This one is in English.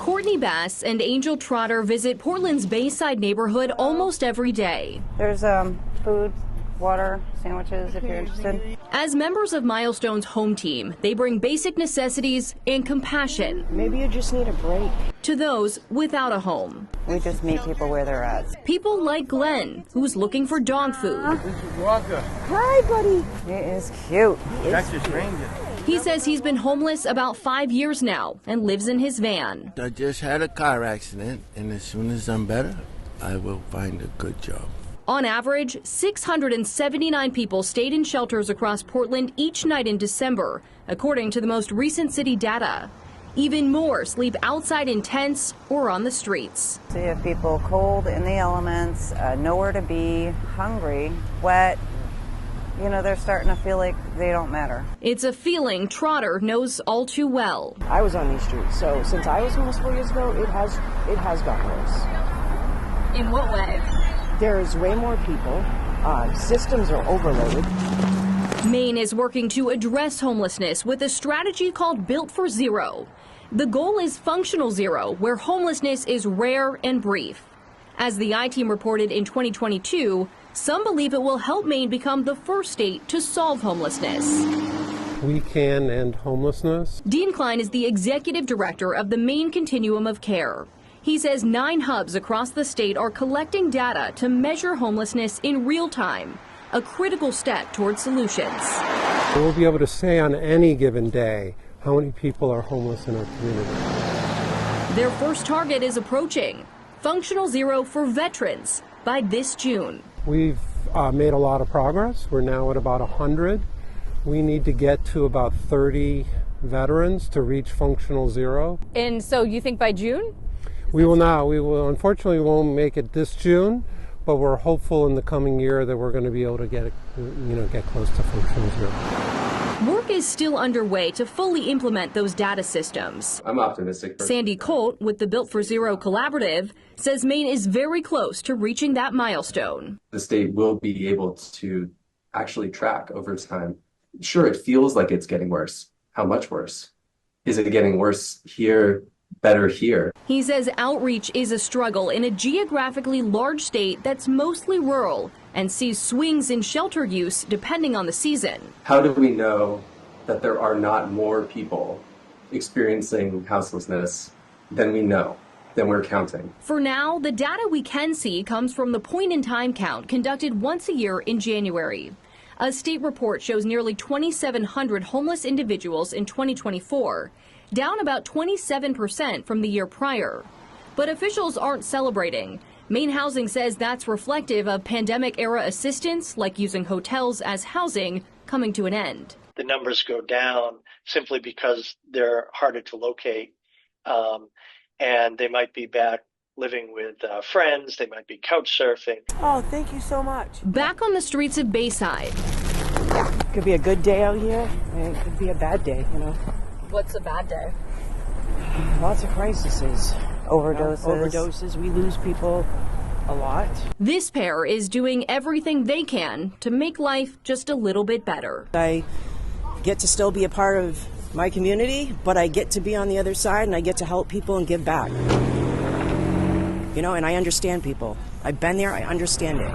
Courtney Bass and Angel Trotter visit Portland's Bayside neighborhood almost every day. There's food, water, sandwiches if you're interested. As members of Milestone's home team, they bring basic necessities and compassion. Maybe you just need a break. To those without a home. We just meet people where they're at. People like Glenn, who's looking for dog food. This is Walker. Hi, buddy. He is cute. Texas Ranger. He says he's been homeless about 5 years now and lives in his van. I just had a car accident, and as soon as I'm better, I will find a good job. On average, 679 people stayed in shelters across Portland each night in December, according to the most recent city data. Even more sleep outside in tents or on the streets. So you have people cold in the elements, nowhere to be, hungry, wet. You know, they're starting to feel like they don't matter. It's a feeling Trotter knows all too well. I was on these streets, so since I was homeless 4 years ago, it has gotten worse. In what way? There's way more people. Systems are overloaded. Maine is working to address homelessness with a strategy called Built for Zero. The goal is functional zero, where homelessness is rare and brief. As the I-Team reported in 2022, some believe it will help Maine become the first state to solve homelessness. We can end homelessness. Dean Klein is the executive director of the Maine Continuum of Care. He says 9 hubs across the state are collecting data to measure homelessness in real time, a critical step towards solutions. We'll be able to say on any given day how many people are homeless in our community. Their first target is approaching, functional zero for veterans by this June. We've made a lot of progress. We're now at about 100. We need to get to about 30 veterans to reach functional zero. And so you think by June? We will not. We will, unfortunately, won't make it this June, but we're hopeful in the coming year that we're going to be able to get close to functional zero. Work is still underway to fully implement those data systems. I'm optimistic. Sandy Colt with the Built for Zero Collaborative says Maine is very close to reaching that milestone. The state will be able to actually track over time. Sure, it feels like it's getting worse. How much worse? Is it getting worse here, better here? He says outreach is a struggle in a geographically large state that's mostly rural and sees swings in shelter use depending on the season. How do we know that there are not more people experiencing houselessness than we know, than we're counting? For now, the data we can see comes from the point-in-time count conducted once a year in January. A state report shows nearly 2,700 homeless individuals in 2024, down about 27% from the year prior. But officials aren't celebrating. Maine Housing says that's reflective of pandemic-era assistance, like using hotels as housing, coming to an end. The numbers go down simply because they're harder to locate, and they might be back living with friends, they might be couch surfing. Oh, thank you so much. Back on the streets of Bayside. It could be a good day out here, and it could be a bad day, you know. What's a bad day? Lots of crises. Overdoses. Overdoses. We lose people a lot. This pair is doing everything they can to make life just a little bit better. I get to still be a part of my community, but I get to be on the other side and I get to help people and give back. You know, and I understand people. I've been there, I understand it.